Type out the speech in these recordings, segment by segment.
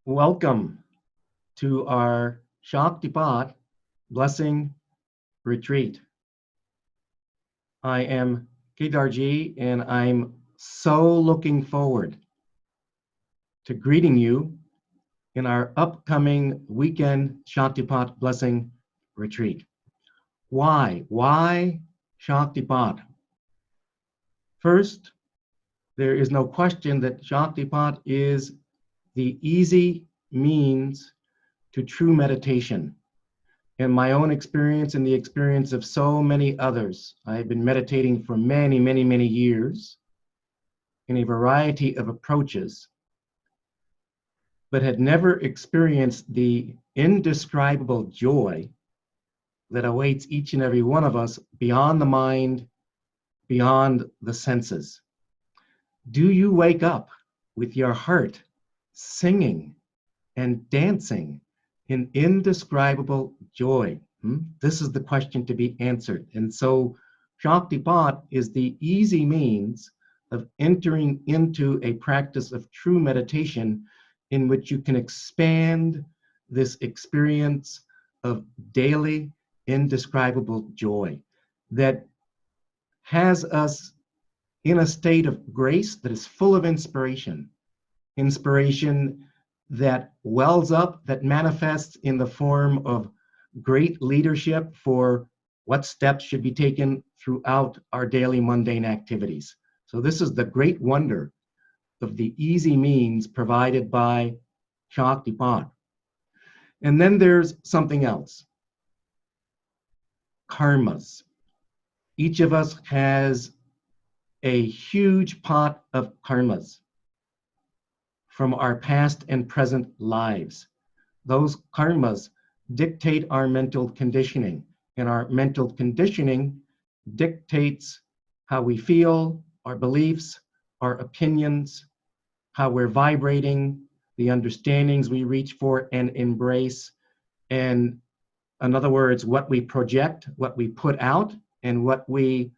Welcome to our Shaktipat Blessing Retreat. I am Kedarji, and I'm so looking forward to greeting you in our upcoming weekend Shaktipat Blessing Retreat. Why? Why Shaktipat? First, there is no question that Shaktipat is the easy means to true meditation. In my own experience and the experience of so many others, I have been meditating for many, many, many years in a variety of approaches, but had never experienced the indescribable joy that awaits each and every one of us beyond the mind, beyond the senses. Do you wake up with your heart singing and dancing in indescribable joy? This is the question to be answered. And so Shaktipat is the easy means of entering into a practice of true meditation in which you can expand this experience of daily indescribable joy that has us in a state of grace that is full of inspiration that wells up, that manifests in the form of great leadership for what steps should be taken throughout our daily mundane activities. So this is the great wonder of the easy means provided by Shaktipat. And then there's something else, karmas. Each of us has a huge pot of karmas from our past and present lives. Those karmas dictate our mental conditioning, and our mental conditioning dictates how we feel, our beliefs, our opinions, how we're vibrating, the understandings we reach for and embrace, and in other words, what we project, what we put out, and what we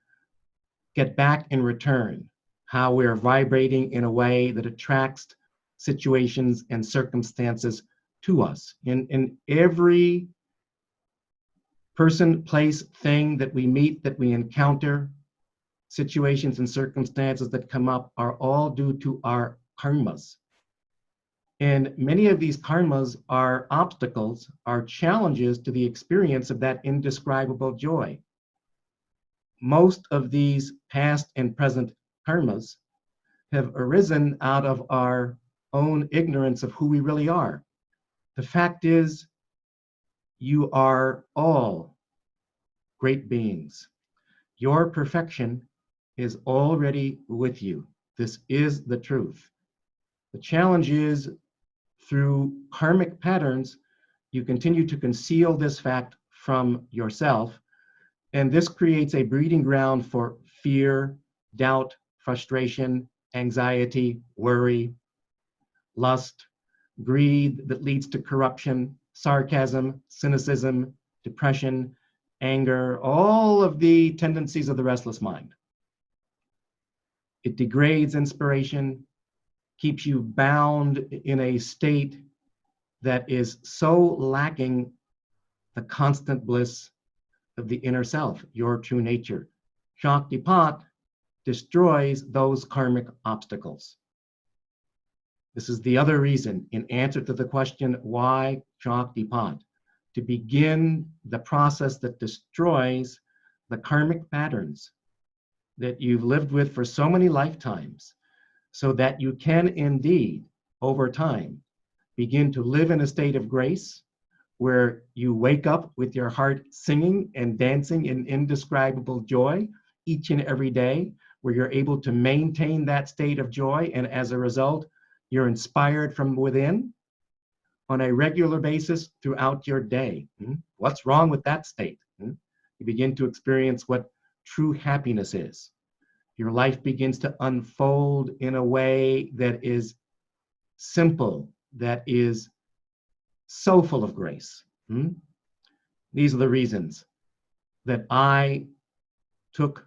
get back in return, how we're vibrating in a way that attracts situations and circumstances to us. In every person, place, thing that we meet, that we encounter, situations and circumstances that come up are all due to our karmas. And many of these karmas are obstacles, are challenges to the experience of that indescribable joy. Most of these past and present karmas have arisen out of our own ignorance of who we really are. The fact is, you are all great beings. Your perfection is already with you. This is the truth. The challenge is, through karmic patterns, you continue to conceal this fact from yourself, and this creates a breeding ground for fear, doubt, frustration, anxiety, worry, lust, greed that leads to corruption, sarcasm, cynicism, depression, anger, all of the tendencies of the restless mind. It degrades inspiration, keeps you bound in a state that is so lacking the constant bliss of the inner self, your true nature. Shaktipat destroys those karmic obstacles. This is the other reason, in answer to the question, why Shaktipat? To begin the process that destroys the karmic patterns that you've lived with for so many lifetimes, so that you can indeed, over time, begin to live in a state of grace where you wake up with your heart singing and dancing in indescribable joy each and every day, where you're able to maintain that state of joy, and as a result, you're inspired from within on a regular basis throughout your day. What's wrong with that state? You begin to experience what true happiness is. Your life begins to unfold in a way that is simple, that is so full of grace. These are the reasons that I took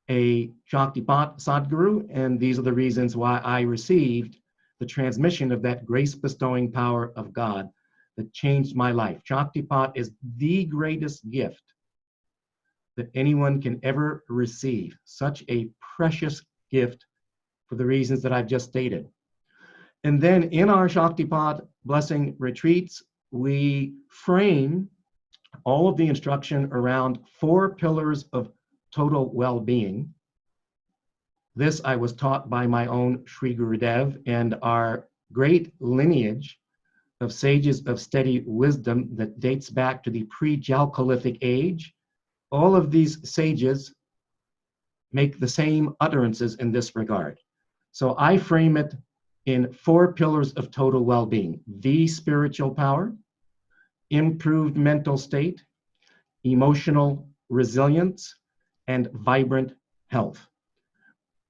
a Shaktipat Sadguru, and these are the reasons why I received the transmission of that grace-bestowing power of God that changed my life. Shaktipat is the greatest gift that anyone can ever receive. Such a precious gift for the reasons that I've just stated. And then in our Shaktipat blessing retreats, we frame all of the instruction around 4 pillars of total well-being. This I was taught by my own Sri Gurudev and our great lineage of sages of steady wisdom that dates back to the pre-Chalcolithic age. All of these sages make the same utterances in this regard. So I frame it in 4 pillars of total well-being: the spiritual power, improved mental state, emotional resilience, and vibrant health.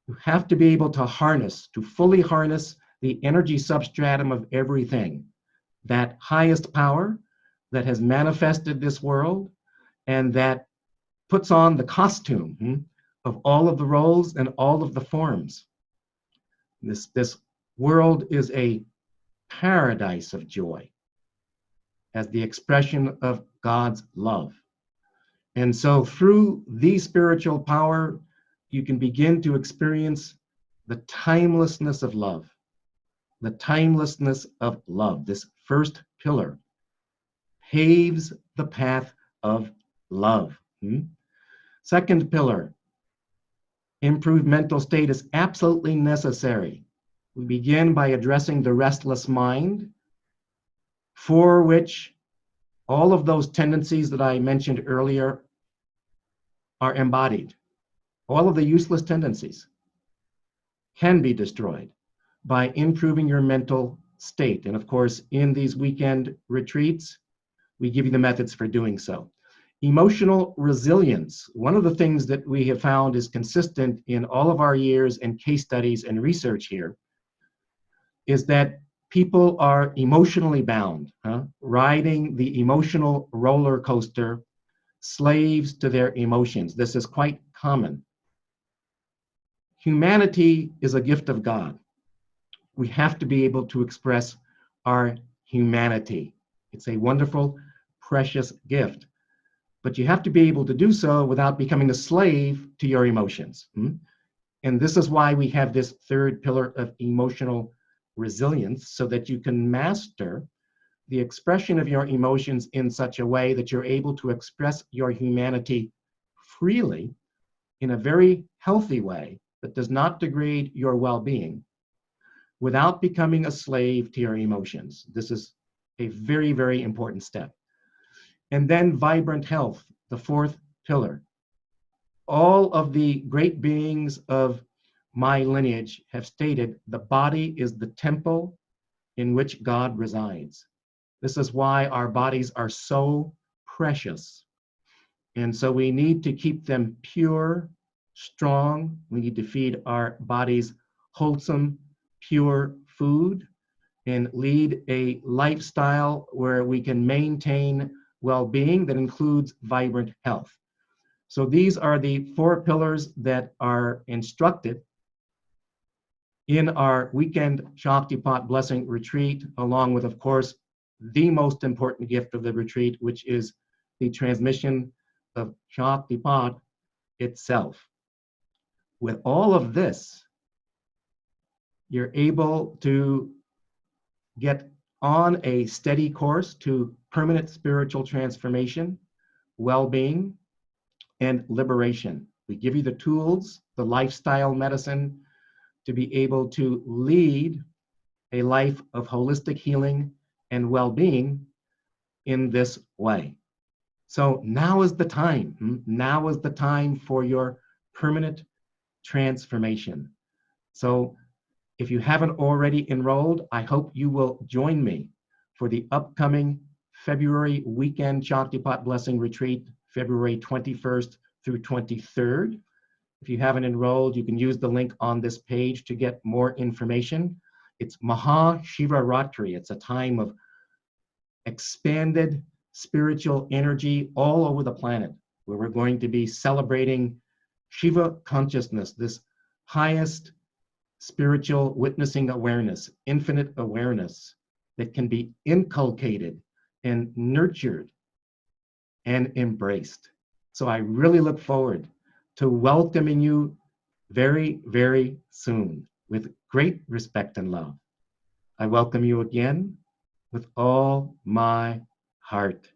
You have to be able to harness, to fully harness the energy substratum of everything, that highest power that has manifested this world and that puts on the costume of all of the roles and all of the forms. This world is a paradise of joy as the expression of God's love. And so through the spiritual power, you can begin to experience the timelessness of love. The timelessness of love. This first pillar paves the path of love. Second pillar, improved mental state is absolutely necessary. We begin by addressing the restless mind, for which all of those tendencies that I mentioned earlier are embodied. All of the useless tendencies can be destroyed by improving your mental state. And of course, in these weekend retreats, we give you the methods for doing so. Emotional resilience. One of the things that we have found is consistent in all of our years and case studies and research here is that people are emotionally bound, riding the emotional roller coaster, slaves to their emotions. This is quite common. Humanity is a gift of God. We have to be able to express our humanity. It's a wonderful, precious gift. But you have to be able to do so without becoming a slave to your emotions. And this is why we have this third pillar of emotional resilience, so that you can master the expression of your emotions in such a way that you're able to express your humanity freely in a very healthy way that does not degrade your well-being without becoming a slave to your emotions. This is a very, very important step. And then vibrant health, the fourth pillar. All of the great beings of my lineage have stated the body is the temple in which God resides. This is why our bodies are so precious. And so we need to keep them pure, strong. We need to feed our bodies wholesome, pure food and lead a lifestyle where we can maintain well-being that includes vibrant health. So these are the 4 pillars that are instructed in our weekend Shaktipat Blessing Retreat, along with, of course, the most important gift of the retreat, which is the transmission of Shaktipat itself. With all of this, you're able to get on a steady course to permanent spiritual transformation, well-being, and liberation. We give you the tools, the lifestyle medicine, to be able to lead a life of holistic healing and well-being in this way. So now is the time. Now is the time for your permanent transformation. So if you haven't already enrolled, I hope you will join me for the upcoming February weekend Shaktipat Blessing Retreat, February 21st through 23rd. If you haven't enrolled, you can use the link on this page to get more information. It's Maha Shivaratri. It's a time of expanded spiritual energy all over the planet, where we're going to be celebrating Shiva consciousness, this highest spiritual witnessing awareness, infinite awareness that can be inculcated and nurtured and embraced. So I really look forward to welcoming you very, very soon with great respect and love. I welcome you again with all my heart.